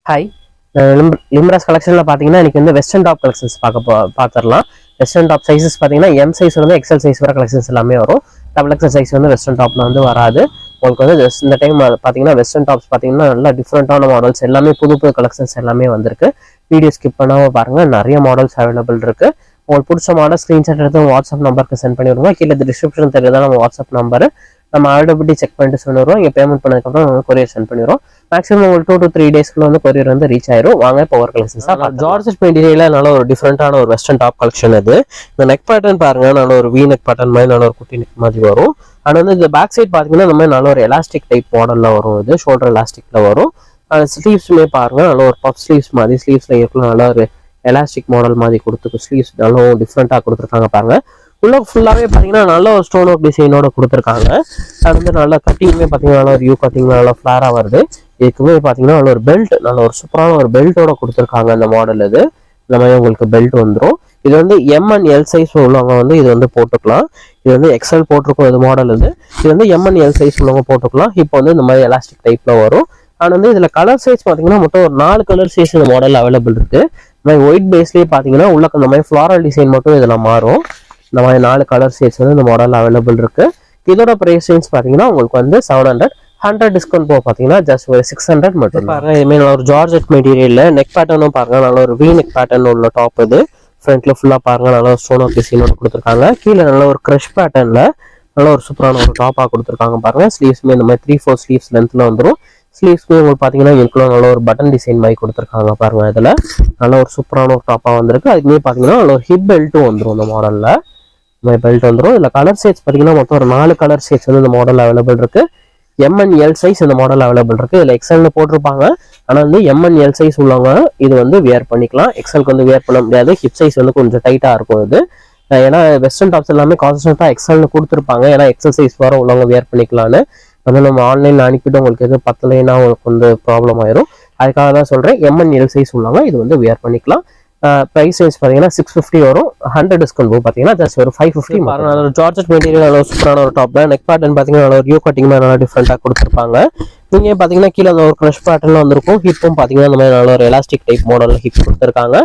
Hi, Limras கலெக்ஷனில் பார்த்தீங்கன்னா இன்னைக்கு வந்து வெஸ்டர்ன் டாப் கலெக்ஷன்ஸ் பார்த்துடலாம். வெஸ்டர்ன் டாப் சைஸஸ் பார்த்தீங்கன்னா எம் சைஸ் வந்து எக்ஸல் சைஸ் வர கலெக்ஷன்ஸ் எல்லாமே வரும். டபுள் எக்ஸல் சைஸ் வந்து வெஸ்டர்ன் டாப்ல வந்து வராது. உங்களுக்கு வந்து இந்த டைம் பார்த்தீங்கன்னா வெஸ்டர்ன் டாப்ஸ் பார்த்தீங்கன்னா நல்லா டிஃப்ரெண்டான மாடல்ஸ் எல்லாமே புது கலெக்ஷன்ஸ் எல்லாமே வந்திருக்கு. வீடியோ ஸ்கிப் பண்ணாமல் பாருங்கள், நிறைய மாடல்ஸ் அவைலபிள் இருக்குது. உங்களுக்கு பிடிச்ச மாடல் ஸ்க்ரீன்ஷாட் எடுத்து வாட்ஸ்அப் நம்பருக்கு சென்ட் பண்ணி விடுங்க. கீழே டிஸ்கிரிப்ஷன் தெரியுதா நம்ம வாட்ஸ்அப் நம்பர், நம்ம அவைலபிலிட்டி செக் பண்ணிட்டு சொல்லிடுவோம். இங்கே பேமெண்ட் பண்ணதுக்கப்புறம் நம்ம கொரியர் சென்ட் பண்ணிடுவோம். மேக்ஸிமம் உங்களுக்கு 2 to 3 டேஸ்க்குள்ள வந்து கொரியர் வந்து ரீச் ஆயிரும். வாங்க பவர் கலெக்ஷன்ஸ். ஜார்ஜெட் மெட்டீரியல்ல நல்ல ஒரு டிஃப்ரெண்டான ஒரு வெஸ்டர்ன் டாப் கலெக்ஷன் இது. இந்த நெக் பேட்டர்ன் பாருங்க, நல்ல ஒரு வி நெக் பேட்டர்ன் மாதிரி நல்ல ஒரு குட்டி நெக் மாதிரி வரும். அண்ட் வந்து இந்த பேக் சைட் பார்த்தீங்கன்னா இந்த மாதிரி நல்ல ஒரு எலாஸ்டிக் டைப் மாடலில் வரும். இது ஷோல்டர் எலாஸ்டிக்ல வரும். ஸ்லீவ்ஸுமே பாருங்க, நல்ல ஒரு பஃப் ஸ்லீவ்ஸ் மாதிரி ஸ்லீவ்ஸ்ல இருக்கும். நல்ல ஒரு எலாஸ்டிக் மாடல் மாதிரி கொடுத்து ஸ்லீவ்ஸ் நல்லா டிஃப்ரெண்டாக கொடுத்துருக்காங்க பாருங்க. உள்ள ஃபுல்லாகவே பார்த்தீங்கன்னா நல்ல ஒரு ஸ்டோன் ஒர்க் டிசைனோட கொடுத்துருக்காங்க. அது வந்து நல்லா கட்டிங்குமே பார்த்தீங்கன்னா நல்ல ஒரு யூ கட்டிங் நல்லா ஃப்ளாராக வருது. இதுக்குமே பார்த்தீங்கன்னா நல்ல ஒரு பெல்ட், நல்ல ஒரு சூப்பரான ஒரு பெல்ட்டோட கொடுத்துருக்காங்க. இந்த மாடல் இது இந்த மாதிரி உங்களுக்கு பெல்ட் வந்துடும். இது வந்து எம் அண்ட் எல் சைஸ் உள்ளவங்க வந்து இது வந்து போட்டுக்கலாம். இது வந்து எக்ஸ்எல் போட்டிருக்கோம். இது மாடல் இது வந்து எம் அண்ட் எல் சைஸ் உள்ளவங்க போட்டுக்கலாம். இப்போ வந்து இந்த மாதிரி எலாஸ்டிக் டைப்ல வரும். ஆனால் வந்து இதில் கலர் சைஸ் பார்த்தீங்கன்னா மொத்தம் ஒரு 4 கலர் சைஸ் இந்த மாடல் அவைலபிள் இருக்கு. இந்த மாதிரி ஒயிட் பேஸ்லேயே பார்த்தீங்கன்னா உள்ள இந்த மாதிரி ஃப்ளாரல் டிசைன் மட்டும் இதில் மாறும். இந்த மாதிரி 4 கலர் ஷேட்ஸ் வந்து இந்த மாடல் அவைலபிள் இருக்கு. இதோட பிரைஸ் ரேஞ்ச் பார்த்தீங்கன்னா உங்களுக்கு வந்து 700 டிஸ்கவுண்ட் போக பார்த்தீங்கன்னா ஜஸ்ட் ஒரு 600 மட்டும் பாருங்க. இதுமாதிரி நல்ல ஒரு ஜார்ஜெட் மெட்டீரியல்ல நெக் பேட்டர்னும் பாருங்க, நல்ல ஒரு வி நெக் பேட்டர்ன் உள்ள டாப் இது. ஃப்ரண்ட்ல ஃபுல்லா பாருங்க, நல்ல ஒரு ஸ்டோன் ஆஃப் டிசைனோட கொடுத்துருக்காங்க. கீழே நல்ல ஒரு க்ரஷ் பேட்டர்ன்ல நல்ல ஒரு சூப்பரான ஒரு டாப்பா கொடுத்துருக்காங்க பாருங்க. ஸ்லீவ்ஸ்மே இந்த மாதிரி 3-4 ஸ்லீவ்ஸ் லென்த்ல வந்துடும். ஸ்லீவ்ஸ்மே உங்களுக்கு பார்த்தீங்கன்னா இதுக்குள்ள நல்ல ஒரு பட்டன் டிசைன் மாதிரி கொடுத்துருக்காங்க பாருங்க. இதுல நல்ல ஒரு சூப்பரான ஒரு டாப்பா வந்திருக்கு. அதுக்குமே பார்த்தீங்கன்னா நல்ல ஒரு ஹிப் பெல்ட்டும் வந்துடும் இந்த மாடல்ல. பெல்ட் வந்துடும். இதில் கலர் ஷேட்ஸ் பார்த்தீங்கன்னா மொத்தம் ஒரு 4 கலர் ஷேட்ஸ் வந்து இந்த மாடல் அவைலபிள் இருக்கு. எம் அண்ட் எல் சைஸ் இந்த மாடல் அவைலபிள் இருக்கு. இதில் எக்ஸல்னு போட்டிருப்பாங்க. ஆனால் வந்து எம் அண்ட் எல் சைஸ் உள்ளவங்க இது வந்து வியர் பண்ணிக்கலாம். எக்ஸலுக்கு வந்து வியர் பண்ண முடியாது. ஹிப் சைஸ் வந்து கொஞ்சம் டைட்டாக இருக்கும் இது. ஏன்னா வெஸ்டர்ன் டாப்ஸ் எல்லாமே கான்ஸ்டன்ட்டாக எக்ஸல்னு கொடுத்துருப்பாங்க. ஏன்னா எக்ஸல் சைஸ் வர உள்ளவங்க வியர் பண்ணிக்கலான்னு. வந்து நம்ம ஆன்லைனில் அனுப்பிட்டு உங்களுக்கு எது பத்தலைன்னா உங்களுக்கு வந்து ப்ராப்ளம் ஆயிரும். அதுக்காக தான் சொல்கிறேன், எம் அண்ட் எல் சைஸ் உள்ளவங்க இது வந்து வியர் பண்ணிக்கலாம். ப்ரைஸ் ரேஞ்ச் பார்த்தீங்கன்னா 650 வரும். 100 டிஸ்கவுண்ட் போகும் பார்த்தீங்கன்னா ஜஸ்ட் ஒரு 550. ஒரு ஜார்ஜெட் மெட்டீரியல் நல்ல சூப்பரான ஒரு டாப் தான். நெக் பேட்டர்ன் பார்த்தீங்கன்னா நல்ல ஒரு யூ கட்டிங் மாதிரி நல்லா டிஃப்ரெண்டாக கொடுத்துருப்பாங்க. நீங்கள் பார்த்தீங்கன்னா கீழே அந்த ஒரு க்ரஷ் பேட்டர்ல வந்திருக்கும். ஹிப்பும் பார்த்தீங்கன்னா இந்த மாதிரி நல்ல ஒரு எலாஸ்டிக் டைப் மாடலில் ஹிப் கொடுத்துருக்காங்க.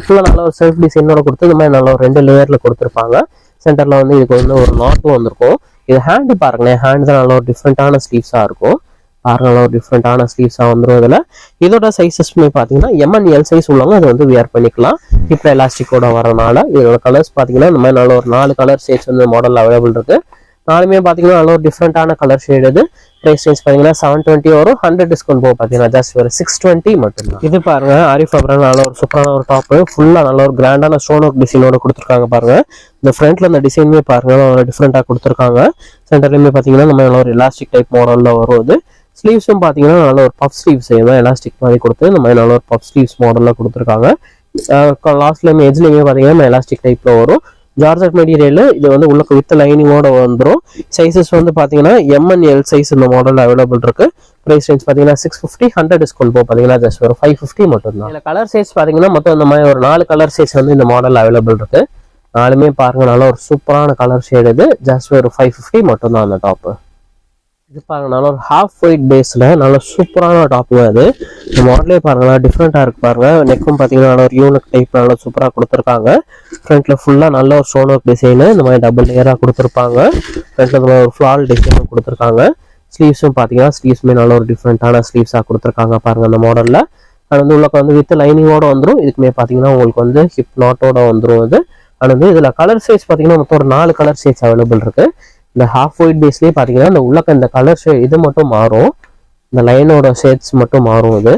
ஃபுல்லாக நல்ல ஒரு செல்ஃப் டிசைனோட கொடுத்து இந்த மாதிரி நல்ல ஒரு 2 லேயர்ல கொடுத்துருப்பாங்க. சென்டர்ல வந்து இதுக்கு வந்து ஒரு நாட்டும் வந்திருக்கும். இது ஹேண்டு பாருங்களேன், ஹேண்ட் தான் நல்ல ஒரு டிஃப்ரெண்டான ஸ்லீவ்ஸாக இருக்கும். நல்ல ஒரு டிஃப்ரெண்டான ஸ்லீவ்ஸாக வந்துடும். இதில் இதோட சைஸஸ்மே பார்த்தீங்கன்னா எம் அண்ட் எல் சைஸ் உள்ளவங்க அதை வந்து வியர் பண்ணிக்கலாம். இப்போ எலாஸ்டிக்கோட வரனால இதோட கலர்ஸ் பார்த்தீங்கன்னா இந்த மாதிரி நல்ல ஒரு 4 கலர் ஷேட்ஸ் வந்து மாடல் அவைலபிள் இருக்கு. 4மே பார்த்தீங்கன்னா நல்ல ஒரு டிஃப்ரெண்டான கலர் ஷேட். இது ப்ரைஸ் ரேஞ்ச் பார்த்தீங்கன்னா 720 வரும். 100 டிஸ்கவுண்ட் போக பார்த்தீங்கன்னா ஜஸ்ட் ஒரு 620 மட்டும்தான். இது பாருங்க, ஆரிஃப் அப்ரான் நல்ல ஒரு சூப்பரான ஒரு டாப்பு. ஃபுல்லாக நல்ல ஒரு கிராண்டான ஸ்டோன் ஒர்க் டிசைனோட கொடுத்துருக்காங்க பாருங்க. இந்த ஃப்ரண்ட்ல அந்த டிசைனுமே பாருங்க ஒரு டிஃப்ரெண்டாக கொடுத்துருக்காங்க. சென்டர்லையுமே பார்த்தீங்கன்னா இந்த மாதிரி நல்ல ஒரு எலாஸ்டிக் டைப் மாடலில் வரும். இது ஸ்லீவ்ஸும் பார்த்தீங்கன்னா நல்ல ஒரு பஃப் ஸ்லீவ்ஸ் எலாஸ்டிக் மாதிரி கொடுத்து இந்த மாதிரி நல்ல ஒரு பஃப் ஸ்லீவ்ஸ் மாடலில் கொடுத்துருக்காங்க. லாஸ்ட்லேயுமே எஜ்லேயுமே பார்த்தீங்கன்னா எலாஸ்டிக் டைப்பில் வரும். ஜார்ஜெட் மெட்டீரியல் இது வந்து உள்ள வித் லைனிங்கோட வந்துடும். சைஸஸ் வந்து பார்த்தீங்கன்னா எம் அண்ட் எல் சைஸ் இந்த மாடல் அவைலபிள் இருக்கு. ப்ரைஸ் ரேஞ்ச் பார்த்தீங்கன்னா 650. 100 டிஸ்கவுண்ட் போக பார்த்தீங்கன்னா ஜஸ்ட் ஒரு 550 மட்டும் தான். இதில் கலர் சைஸ் பார்த்தீங்கன்னா மொத்தம் இந்த மாதிரி ஒரு 4 கலர் சைஸ் வந்து இந்த மாடல் அவைலபிள் இருக்கு. 4மே பாருங்க நல்ல ஒரு சூப்பரான கலர் ஷேட். இது ஜஸ்ட் ஒரு 550 மட்டும் தான் அந்த டாப்பு. இது பாருங்க, நல்ல ஒரு ஹாஃப் ஒயிட் பேஸ்ல நல்ல சூப்பரான டாப்புங்க. அது இந்த மாடலே பாருங்க டிஃப்ரெண்டா இருக்கு பாருங்க. நெக்கும் பார்த்தீங்கன்னா நல்ல ஒரு யூனிக் டைப் நல்லா சூப்பராக கொடுத்துருக்காங்க. ஃப்ரண்ட்ல ஃபுல்லா நல்ல ஒரு ஸ்டோன் ஒர்க் டிசைனு இந்த மாதிரி டபுள் லேயரா கொடுத்துருப்பாங்க. ஃப்ரண்ட்ல ஒரு ஃபிளால் டிசைனும் கொடுத்துருக்காங்க. ஸ்லீவ்ஸும் பார்த்தீங்கன்னா ஸ்லீவ்ஸ்மே நல்ல ஒரு டிஃப்ரெண்டான ஸ்லீவ்ஸாக கொடுத்துருக்காங்க பாருங்க இந்த மாடல்ல. அது வந்து உள்ளக்க வந்து வித் லைனிங்கோட வந்துடும். இதுக்குமே பார்த்தீங்கன்னா உங்களுக்கு வந்து ஹிப் நாட்டோட வந்துடும். இது அது வந்து இதுல கலர் சைஸ் பார்த்தீங்கன்னா மொத்தம் ஒரு 4 கலர் சைஸ் அவைலபிள் இருக்கு. இந்த ஹாஃப் ஒயிட் பேஸ்லேயே பார்த்தீங்கன்னா இந்த உள்ளக்க இந்த கலர் ஷேட் இது மட்டும் மாறும். இந்த லைனோட ஷேட்ஸ் மட்டும் மாறும். இது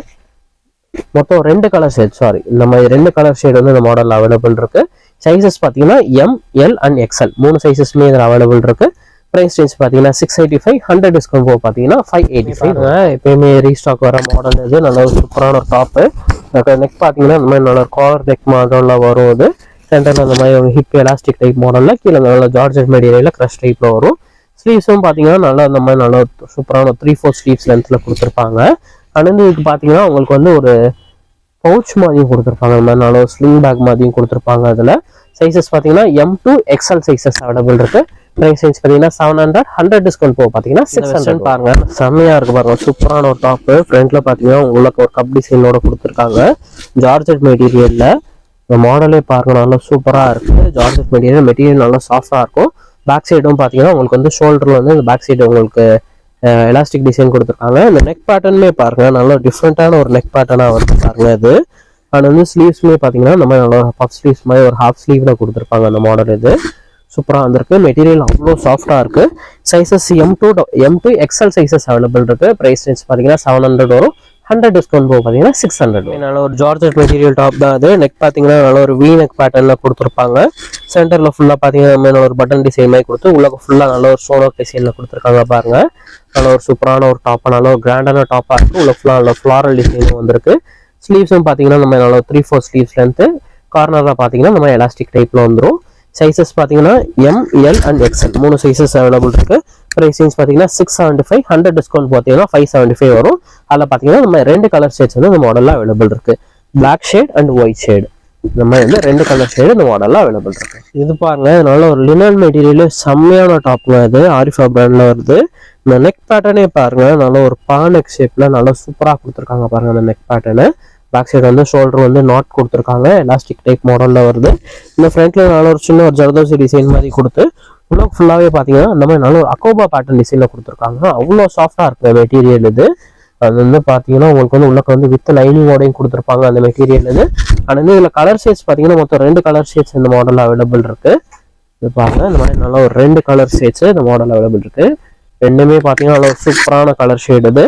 மொத்தம் 2 கலர் ஷேட், சாரி இந்த மாதிரி 2 கலர் ஷேட் வந்து இந்த மாடல் அவைலபிள் இருக்கு. சைஸஸ் பார்த்தீங்கன்னா எம், எல் அண்ட் எக்ஸ்எல் 3 சைஸஸ்மே இதில் அவைலபிள் இருக்கு. ப்ரைஸ் ரேஞ்ச் பார்த்தீங்கன்னா 685. 100 டிஸ்கவுண்ட் போக பார்த்தீங்கன்னா 585. எப்பயுமே ரீஸ்டாக் வர மாடல் இது. நல்ல ஒரு சூப்பரான ஒரு டாப்பு. நெக் பார்த்தீங்கன்னா இந்த மாதிரி நல்ல ஒரு காலர் நெக் மாடலில் வரும். இது சென்டர்ல அந்த மாதிரி ஹிப் எலாஸ்டிக் டைப் மாடல்ல கீழே நல்ல ஜார்ஜெட் மெட்டீரியல்ல க்ரஷ் டைப்ல வரும். ஸ்லீவ்ஸும் பார்த்தீங்கன்னா நல்லா அந்த மாதிரி நல்ல சூப்பரான 3-4 ஸ்லீவ்ஸ் லென்த்ல கொடுத்துருப்பாங்க. அண்ட் இதுக்கு பார்த்தீங்கன்னா உங்களுக்கு வந்து ஒரு பவுச் மாதிரியும் கொடுத்துருப்பாங்க. அந்த மாதிரி நல்ல ஒரு ஸ்லிங் பேக் மாதிரியும் கொடுத்துருப்பாங்க. அதில் சைஸஸ் பார்த்தீங்கன்னா M to XL sizes available இருக்கு. பிரைஸ் ரேஞ்ச் பார்த்தீங்கன்னா 700, 100 டிஸ்கவுண்ட் போக பார்த்தீங்கன்னா 600 பாருங்க. செம்மையா இருக்கு பாருங்க, சூப்பரான ஒரு டாப். ஃப்ரண்ட்ல பார்த்தீங்கன்னா உங்களுக்கு ஒரு கப் டிசைனோட கொடுத்துருக்காங்க. ஜார்ஜெட் மெட்டீரியல்ல இந்த மாடலே பாருங்க, நல்லா சூப்பரா இருக்கு. ஜார்ஜெட் மெட்டீரியல் நல்லா சாஃப்டா இருக்கும். பேக் சைடும் பார்த்தீங்கன்னா உங்களுக்கு வந்து ஷோல்டர்ல வந்து இந்த பேக் சைடு உங்களுக்கு எலாஸ்டிக் டிசைன் கொடுத்துருக்காங்க. இந்த நெக் பேட்டர்னுமே பாருங்க, நல்லா டிஃப்ரெண்டான ஒரு நெக் பேட்டர்னா வருது பாருங்க இது. அண்ட் வந்து ஸ்லீவ்ஸ்மே பார்த்தீங்கன்னா நம்ம நல்லா பஃப் ஸ்லீவ்ஸ் மாதிரி ஒரு ஹாஃப் ஸ்லீவ்ல கொடுத்துருப்பாங்க அந்த மாடல். இது சூப்பராக வந்திருக்கு. மெட்டீரியல் அவ்வளோ சாஃப்டாக இருக்கு. Sizes M2 XL sizes available இருக்கு. ப்ரைஸ் ரேஞ்ச் பார்த்தீங்கன்னா 700 வரும். 100 டிஸ்கவுண்ட் போக பார்த்தீங்கன்னா 600. நல்ல ஒரு ஜார்ஜெட் மெட்டீரியல் டாப் தான் அது. நெக் பார்த்தீங்கன்னா நல்ல ஒரு வி நெக் பேட்டர்ல கொடுத்துருப்பாங்க. சென்டர்ல ஃபுல்லாக பார்த்தீங்கன்னா ஒரு பட்டன் டிசைன் மாதிரி கொடுத்து உள்ள ஃபுல்லாக நல்ல ஒரு ஸ்டோன் ஒர்க் டிசைன்ல கொடுத்துருக்காங்க பாருங்க. நல்ல ஒரு சூப்பரான ஒரு டாப், நல்ல ஒரு கிராண்டான டாப்பாக இருக்கு. உள்ள ஃபுல்லாக நல்ல ஃப்ளாரல் டிசைனும் வந்திருக்கு. ஸ்லீவ்ஸும் பார்த்தீங்கன்னா நம்ம நல்ல 3/4 ஸ்லீவ்ஸ் லென்த்து. கார்னரில் பார்த்தீங்கன்னா நம்ம எலாஸ்டிக் டைப்ல வந்துடும். சைஸஸ் பார்த்தீங்கன்னா M, L and XL 3 sizes available இருக்கு. ப்ரைஸ் ரேஞ்ச் பார்த்தீங்கன்னா 675, 100 டிஸ்கவுண்ட் பார்த்தீங்கன்னா 575 வரும். அதில் பார்த்தீங்கன்னா நம்ம 2 கலர் ஷேட்ஸ் வந்து இந்த மாடலில் அவைலபிள் இருக்கு. Black shade and white shade. இந்த மாதிரி வந்து 2 கலர் ஷேடு இந்த மாடலில் அவைலபிள் இருக்கு. இது பாருங்க, நல்ல ஒரு லினன் மெட்டீரியல் செம்மையான டாப்ங்க. இது ஆரிஃபா பிராண்ட்ல வருது. இந்த நெக் பேட்டர்னே பாருங்க, நல்ல ஒரு பானெக் ஷேப்ல நல்லா சூப்பராக கொடுத்துருக்காங்க பாருங்க. அந்த நெக் பேட்டர்னு பேக் சைடு வந்து ஷோல்டர் வந்து நாட் கொடுத்துருக்காங்க. எலாஸ்டிக் டைப் மாடல்ல வருது. இந்த ஃப்ரண்ட்ல நல்ல ஒரு சின்ன ஒரு ஜர்தோசி டிசைன் மாதிரி கொடுத்து உள்ள ஃபுல்லாவே பாத்தீங்கன்னா அந்த மாதிரி நல்ல ஒரு அக்கோபா பேட்டர்ன் டிசைன்ல கொடுத்துருக்காங்க. அவ்வளோ சாஃப்டா இருக்கு மெட்டீரியல் இது. அது வந்து பாத்தீங்கன்னா உங்களுக்கு வந்து உள்ளக்கு வந்து வித் லைனிங்கோடையும் கொடுத்துருப்பாங்க அந்த மெட்டீரியல் இது. ஆனால் வந்து இதுல கலர் ஷேட்ஸ் பாத்தீங்கன்னா மொத்தம் 2 கலர் ஷேட்ஸ் இந்த மாடல் அவைலபிள் இருக்கு. இது பாருங்க, இந்த மாதிரி நல்ல ஒரு 2 கலர் ஷேட்ஸ் இந்த மாடல் அவைலபிள் இருக்கு. ரெண்டுமே பாத்தீங்கன்னா நல்ல ஒரு சூப்பரான கலர் ஷேட் இது.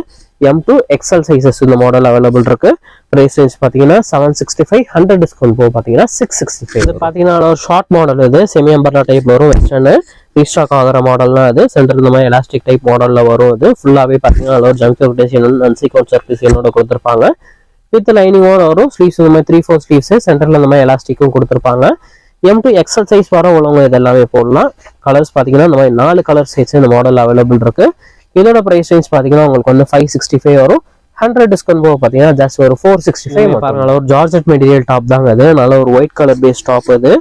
M2 XL சைஸஸ் இந்த மாடல் அவைலபிள் இருக்கு. பிரைஸ் ரேஞ்ச் பாத்தீங்கன்னா 765, 100 டிஸ்கவுண்ட் போக பாத்தீங்கன்னா 665. இது பாத்தீங்கன்னா ஒரு ஷார்ட் மாடல். இது செமி அம்பர்லா டைப்ல வரும். வெஸ்டர்ன் ரீஸ்டாக் ஆகிற மாடல்னா அது. சென்டர் இந்த மாதிரி எலாஸ்டிக் டைப் மாடல்ல வரும். இது ஃபுல்லாவே பாத்தீங்கன்னா ஒரு jump design and sequence work டிசைனோட கொடுத்துருப்பாங்க. வித் லைனிங்கோட வரும். ஸ்லீவ்ஸ் இந்த மாதிரி 3/4 ஸ்லீவ்ஸ். சென்டர்ல இந்த மாதிரி எலாஸ்டிக்கும் கொடுத்துருப்பாங்க. M2 XL சைஸ் வர உள்ளவங்க இதெல்லாமே போடலாம். கலர்ஸ் பாத்தீங்கன்னா இந்த மாதிரி 4 கலர் சைஸ் இந்த மாடல் அவைலபிள் இருக்கு. இதோட பிரைஸ் ரேஞ்ச் பாத்தீங்கன்னா உங்களுக்கு வந்து 565 வரும். 100 டிஸ்கவுண்ட் போக பாத்தீங்கன்னா ஜஸ்ட் ஒரு 465 பாருங்க. ஒரு ஜார்ஜெட் மெட்டீரியல் டாப் தாங்க அது. நல்ல ஒரு ஒயிட் கலர் பேஸ் டாப் இது.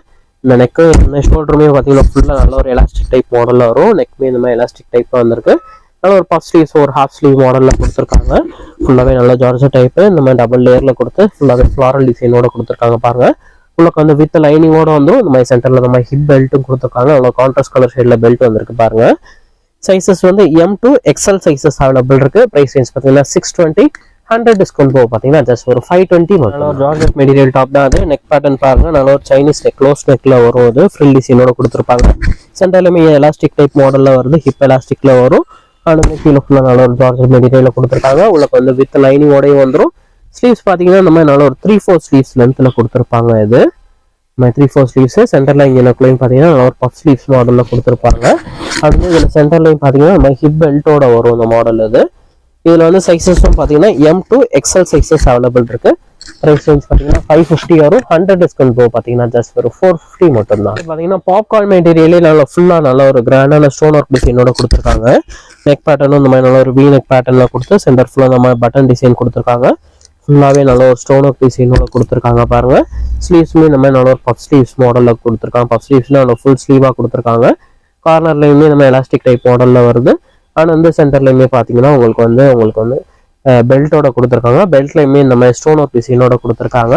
இந்த நெக்கு இந்த ஷோல்டருமே பாத்தீங்கன்னா ஃபுல்லா நல்ல ஒரு எலாஸ்டிக் டைப் மாடல்ல வரும். நெக்மே இந்த மாதிரி எலாஸ்டிக் டைப்ல வந்திருக்கு. நல்ல ஒரு பஃப் ஸ்லீவ்ஸ் ஒரு ஹாஃப் ஸ்லீவ் மாடல்ல கொடுத்துருக்காங்க. ஃபுல்லாவே நல்ல ஜார்ஜெட் டைப். இந்த மாதிரி டபுள் லேயர்ல கொடுத்து ஃபுல்லாவே ஃபிளாரல் டிசைனோட கொடுத்துருக்காங்க பாருங்க. உங்களுக்கு வந்து வித் லைனிங்கோட வந்துடும். இந்த மாதிரி சென்டர்ல இந்த மாதிரி ஹிப் பெல்ட்டும் கொடுத்துருக்காங்க. நல்ல கான்ட்ராஸ்ட் கலர் ஷேட்ல பெல்ட் வந்திருக்கு பாருங்க. சைஸஸ் வந்து M2 XL சைஸஸ் அவைலபிள் இருக்கு. பிரைஸ் ரேஞ்ச் பாத்தீங்கன்னா 620, 100 டிஸ்கவுண்ட் போக பாத்தீங்கன்னா ஜஸ்ட் ஒரு 520 மட்டும். ஒரு ஜார்ஜெட் மெட்டீரியல் டாப் தான் அது. நெக் பேட்டர்ன் பாருங்க, நல்ல ஒரு சைனீஸ் நெக் க்ளோஸ் நெக்ல வரும். அது ஃப்ரில் டிசைனோட கொடுத்துருப்பாங்க. சென்டர்லுமே எலாஸ்டிக் டைப் மாடல்ல வருது. ஹிப் எலாஸ்டிக்ல வரும். ஆனால் கீழே ஃபுல்லா நல்ல ஒரு ஜார்ஜெட் மெட்டீரியல்ல கொடுத்துருக்காங்க. உங்களுக்கு வந்து வித் லைனிங்கோடய வந்துடும். ஸ்லீவ்ஸ் பாத்தீங்கன்னா இந்த மாதிரி நல்ல ஒரு 3/4 ஸ்லீவ்ஸ் லென்த்ல கொடுத்துருப்பாங்க. இது 3/4 ஸ்லீவ்ஸ். சென்டர்ல இங்க நெக்லைன் பாத்தீங்கன்னா நல்ல ஒரு பஃப் ஸ்லீவ்ஸ் மாடல்ல கொடுத்துருப்பாங்க. அடுத்து இதுல சென்டர்லையும் பாத்தீங்கன்னா நம்ம ஹிப் பெல்ட்டோட வரும் இந்த மாடல் இது. இதுல வந்து சைஸஸும் பாத்தீங்கன்னா M2 XL சைஸஸ் அவைலபிள் இருக்கு. பிரைஸ் ரேஞ்ச் பாத்தீங்கன்னா 550 வரும். 100 டிஸ்கவுண்ட் போக பாத்தீங்கன்னா ஜஸ்ட் ஒரு 450 மட்டும் தான். பாத்தீங்கன்னா பாப்கார்ன் மெட்டீரியலே நல்ல ஃபுல்லா நல்ல ஒரு கிராண்டான ஸ்டோன் ஒர்க் டிசைனோட கொடுத்துருக்காங்க. நெக் பேட்டர்னும் இந்த மாதிரி நல்ல ஒரு வி நெக் பேட்டர்ன்ல கொடுத்து சென்டர் ஃபுல்லா நம்ம பட்டன் டிசைன் கொடுத்துருக்காங்க. ஃபுல்லாவே நல்ல ஒரு ஸ்டோன் ஒர்க் டிசைனோட கொடுத்துருக்காங்க பாருங்க. ஸ்லீவ்ஸுமே இந்த மாதிரி நல்ல ஒரு பஃப் ஸ்லீவ்ஸ் மாடல்ல கொடுத்துருக்காங்க. பஃப் ஸ்லீவ்ஸ்ல நல்ல ஃபுல் ஸ்லீவா கொடுத்துருக்காங்க. கார்னர்லயுமே நம்ம எலாஸ்டிக் டைப் மாடல்ல வருது. அண்ட் வந்து சென்டர்லயுமே பாத்தீங்கன்னா உங்களுக்கு வந்து பெல்ட்டோட கொடுத்துருக்காங்க. பெல்ட்லயுமே இந்த மாதிரி ஸ்டோன் ஒர்க் டிசைனோட கொடுத்துருக்காங்க.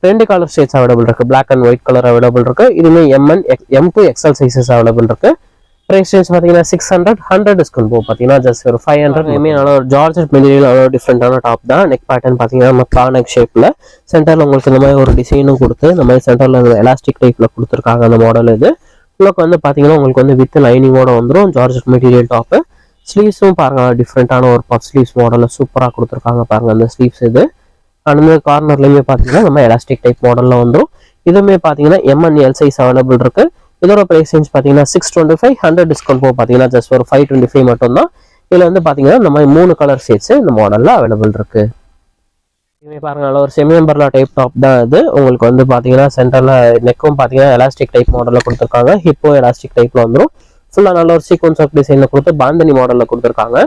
2 கலர் ஷேட்ஸ் அவைலபிள் இருக்கு. Black and white colour available இருக்கு. இதுமே M2 XL சைஸஸ் அவைலபிள் இருக்கு. பிரைஸ் ரேஞ்ச் பாத்தீங்கன்னா 600, 100 டிஸ்கவுண்ட் போக பாத்தீங்கன்னா ஜஸ்ட் ஒரு 500. நல்ல ஒரு ஜார்ஜெட் மெட்டீரியல் நல்ல டிஃப்ரெண்டான டாப் தான். நெக் பேட்டர்ன் பாத்தீங்கன்னா நம்ம பிளானக் ஷேப்ல சென்டர்ல உங்களுக்கு இந்த மாதிரி ஒரு டிசைனும் கொடுத்து இந்த மாதிரி சென்டர்ல எலாஸ்டிக் டைப்ல கொடுத்துருக்காங்க அந்த மாடல் இது. உங்களுக்கு வந்து பாத்தீங்கன்னா உங்களுக்கு வந்து வித் லைனிங்கோட வந்துடும். Georgette material top. ஸ்லீவ்ஸும் பாருங்க டிஃப்ரெண்டான ஒரு பஃப் ஸ்லீவ்ஸ் மாடல்ல சூப்பரா கொடுத்துருக்காங்க பாருங்க அந்த ஸ்லீவ்ஸ் இது. அந்த கார்னர்லயுமே பாத்தீங்கன்னா நம்ம எலாஸ்டிக் டைப் மாடல்ல வந்துடும். இதுவுமே பாத்தீங்கன்னா M and L size available இருக்கு. இதோட பிரைஸ் ரேஞ்ச் பாத்தீங்கன்னா 625, 100 டிஸ்கவுண்ட் போக பாத்தீங்கன்னா ஜஸ்ட் ஒரு 525 மட்டும் தான். இதுல வந்து பாத்தீங்கன்னா இந்த மாதிரி 3 கலர் ஷேட்ஸ் இந்த மாடல்ல அவைலபிள் இருக்கு. இதுவே பாருங்க நல்ல ஒரு செமி அம்பர்லா டைப் டாப் தான் இது. உங்களுக்கு வந்து பாத்தீங்கன்னா சென்டர்ல நெக்கும் பாத்தீங்கன்னா எலாஸ்டிக் டைப் மாடல்ல கொடுத்துருக்காங்க. ஹிப்போ எலாஸ்டிக் டைப்ல வந்துடும். ஃபுல்லா நல்ல ஒரு சீக்வன்ஸ் ஆஃப் டிசைன்ல கொடுத்து பாந்தனி மாடல்ல கொடுத்துருக்காங்க.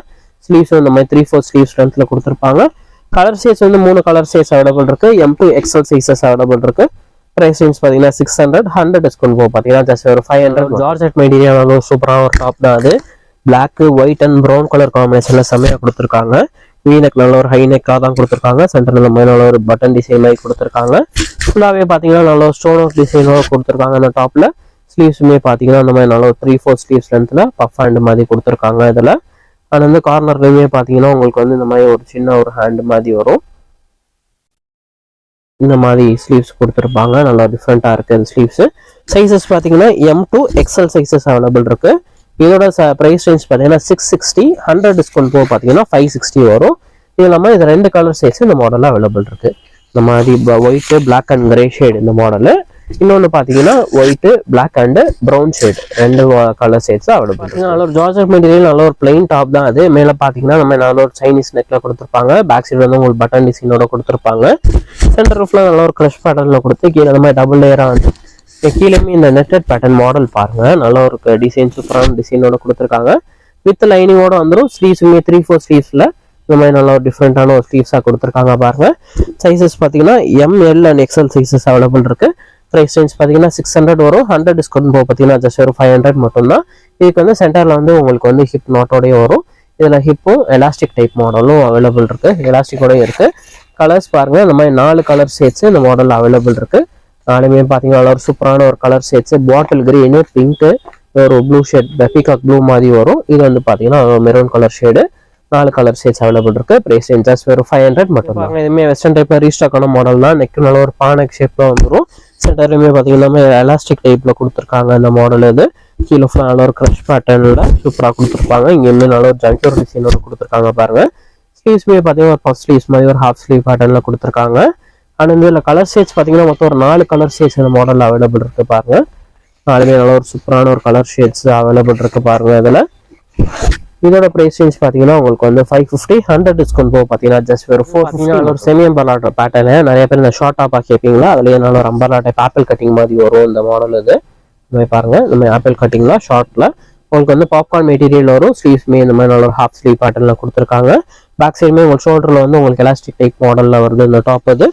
ஸ்லீவ்ஸ் இந்த மாதிரி 3/4 ஸ்லீவ்ஸ் லென்த்ல கொடுத்துருப்பாங்க. கலர் ஷேட்ஸ் வந்து 3 கலர் ஷேட்ஸ் அவைலபிள் இருக்கு. M2 XL சைஸஸ் அவைலபிள் இருக்கு. ப்ரைஸ் ரேஞ்ச் பார்த்தீங்கன்னா 600 100 டிஸ்கவுண்ட் போக பார்த்தீங்கன்னா ஜஸ்ட் ஒரு 500. ஜார்ஜெட் மெட்டீரியல் சூப்பரான ஒரு டாப் தான் அது. Black white and brown colour காம்பினேஷன்ல செம்மையாக கொடுத்துருக்காங்க. வீனெக் நல்ல ஒரு ஹை நெக்காக தான் கொடுத்துருக்காங்க. சென்டரில் இந்த மாதிரி நல்ல ஒரு பட்டன் டிசைன் மாதிரி கொடுத்துருக்காங்க. ஃபுல்லாகவே பார்த்தீங்கன்னா நல்ல ஒரு ஸ்டோன் ஒர்க் டிசைனோட கொடுத்துருக்காங்க. அந்த டாப்பில் ஸ்லீவ்ஸுமே பார்த்தீங்கன்னா அந்த மாதிரி நல்ல ஒரு 3/4 ஸ்லீவ்ஸ் லென்த்தில் பஃப் ஹேண்ட் மாதிரி கொடுத்துருக்காங்க. இதில் அது வந்து கார்னர்லையுமே பார்த்தீங்கன்னா உங்களுக்கு வந்து இந்த மாதிரி ஒரு சின்ன ஒரு ஹேண்ட் மாதிரி வரும். இந்த மாதிரி ஸ்லீவ்ஸ் கொடுத்துருப்பாங்க. நல்லா டிஃப்ரெண்ட்டாக இருக்குது இந்த ஸ்லீவ்ஸு. சைஸஸ் பார்த்தீங்கன்னா M2 XL சைஸஸ் அவைலபிள் இருக்குது. இதோட ப்ரைஸ் ரேஞ்ச் பார்த்தீங்கன்னா 660 100 டிஸ்கவுண்ட் போக பார்த்தீங்கன்னா 560 வரும். இது இல்லாமல் இது 2 கலர் சைஸ் இந்த மாடலில் அவைலபிள் இருக்குது. இந்த மாதிரி white black and grey shade இந்த மாடலு. இன்னொன்று பார்த்தீங்கன்னா white black and brown shade 2 colour shades available இருக்குது. நல்ல ஒரு ஜார்ஜெட் மெட்டீரியல் நல்ல ஒரு பிளைன் டாப் தான் அது. மேலே பார்த்தீங்கன்னா நம்ம நல்ல ஒரு சைனீஸ் நெக்கில் கொடுத்துருப்பாங்க. பேக் சைடு வந்து உங்களுக்கு பட்டன் டிசைனோட கொடுத்துருப்பாங்க. சென்டர் ரூஃபில் நல்ல ஒரு க்ரஷ் பேட்டர்னில் கொடுத்து கீழே அந்த மாதிரி டபுள் லேயராக வந்து கீழேயுமே இந்த நெட்டட் பேட்டர்ன் மாடல் பாருங்க. நல்ல ஒரு டிசைன் சூப்பரான டிசைனோட கொடுத்துருக்காங்க. வித் லைனிங்கோட வந்துடும். ஸ்லீவ்ஸுமே 3/4 ஸ்லீவ்ஸில் இந்த மாதிரி நல்ல ஒரு டிஃப்ரெண்டான ஒரு ஸ்லீவ்ஸாக கொடுத்துருக்காங்க பாருங்க. சைஸஸ் பார்த்தீங்கன்னா ML and XL sizes available இருக்கு. ப்ரைஸ் ரேஞ்ச் பார்த்தீங்கன்னா 600 வரும். 100 டிஸ்கவுண்ட் போக பார்த்தீங்கன்னா ஜஸ்ட் ஒரு 500 மட்டும்தான். இதுக்கு வந்து சென்டரில் வந்து உங்களுக்கு வந்து ஹிப் நாட்டோடய வரும். இதில் ஹிப்பும் எலாஸ்டிக் டைப் மாடலும் அவைலபிள் இருக்கு. எலாஸ்டிக்கோடய இருக்கு. கலர்ஸ் பாருங்க. இந்த மாதிரி 4 கலர் ஷேட்ஸ் இந்த மாடல் அவைலபிள் இருக்கு. நாலுமே பார்த்தீங்கன்னா ஒரு சூப்பரான ஒரு கலர் ஷேட்ஸ். பாட்டில் கிரீனு பிங்க்கு ஒரு ப்ளூ ஷேட் பீகாக் ப்ளூ மாதிரி வரும். இது வந்து பார்த்தீங்கன்னா maroon colour shade. 4 colour shades available இருக்கு. ப்ரைஸ் ரேஞ்ச் ஜஸ்ட் ஒரு 500 மட்டும் தான். இதுவுமே வெஸ்டர்ன் டைப்ல ரீஸ்டாக்கான மாடல் தான். நெக் நல்ல ஒரு பானக் ஷேப்ல வந்துடும். சென்டர்லையுமே பார்த்தீங்கன்னா எலாஸ்டிக் டைப்ல கொடுத்துருக்காங்க இந்த மாடல். இது கீழே ஃபுல்லாக நல்ல ஒரு க்ரஷ் பேட்டர்னில் சூப்பராக கொடுத்துருப்பாங்க. இங்கேயுமே நல்ல ஒரு ஜங்கர் டிசைனோட கொடுத்துருக்காங்க பாருங்க. ஸ்லீவ்ஸ்மே பார்த்தீங்கன்னா ஒரு பஃப் ஸ்லீவ்ஸ் மாதிரி ஒரு ஹாஃப் ஸ்லீவ் பேட்டர்னில் கொடுத்துருக்காங்க. அண்ட் இதில் கலர் ஷேட்ஸ் பார்த்தீங்கன்னா மொத்தம் ஒரு 4 கலர் ஷேட்ஸ் இந்த மாடலில் அவைலபிள் இருக்கு பாருங்க. நாலுமே நல்ல ஒரு சூப்பரான ஒரு கலர் ஷேட்ஸ் அவைலபிள் இருக்கு பாருங்க. இதில் இதோட ப்ரைஸ் ரேஞ்ச் பார்த்தீங்கன்னா உங்களுக்கு வந்து 550 100 டிஸ்கவுண்ட் போக பார்த்தீங்கன்னா ஜஸ்ட் ஒரு 450 ஒரு செமி அம்பர்லா பேட்டர்னு. நிறைய பேர் இந்த ஷார்ட் டாப்பாக கேட்பீங்களா, அதுலேயே நல்ல ஒரு அம்பர்லா டைப் ஆப்பிள் கட்டிங் மாதிரி வரும் இந்த மாடல். இது இந்த மாதிரி பாருங்க. இந்த மாதிரி ஆப்பிள் கட்டிங்லாம் ஷார்ட்டில் உங்களுக்கு வந்து பாப்கார்ன் மெட்டீரியல் வரும். ஸ்லீவ்ஸ்மே இந்த மாதிரி நல்ல ஒரு ஹாஃப் ஸ்லீவ் பேட்டர்னில் கொடுத்துருக்காங்க. பேக் சைடுமே உங்களுக்கு ஷோல்டரில் வந்து உங்களுக்கு எலாஸ்டிக் டைப் மாடலில் வருது இந்த டாப். இது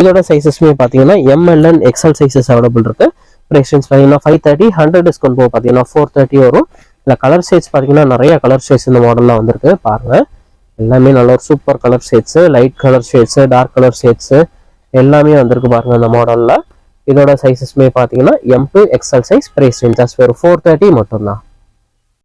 இதோட சைஸஸ்மே பார்த்தீங்கன்னா ML and XL sizes available இருக்கு. ப்ரைஸ் ரேஞ்ச் பார்த்தீங்கன்னா 530 100 டிஸ்கவுண்ட் போக பார்த்தீங்கன்னா 430 வரும். இல்லை கலர் ஷேட்ஸ் பார்த்தீங்கன்னா நிறைய கலர் ஷேட்ஸ் இந்த மாடலில் வந்திருக்கு பாருங்க. எல்லாமே நல்ல ஒரு super colour shades, light colour shades, dark colour shades எல்லாமே வந்திருக்கு பாருங்க இந்த மாடலில். இதோட சைஸஸ்மே பார்த்தீங்கன்னா M2 XL size. Price range just ஒரு 430 மட்டும்தான்.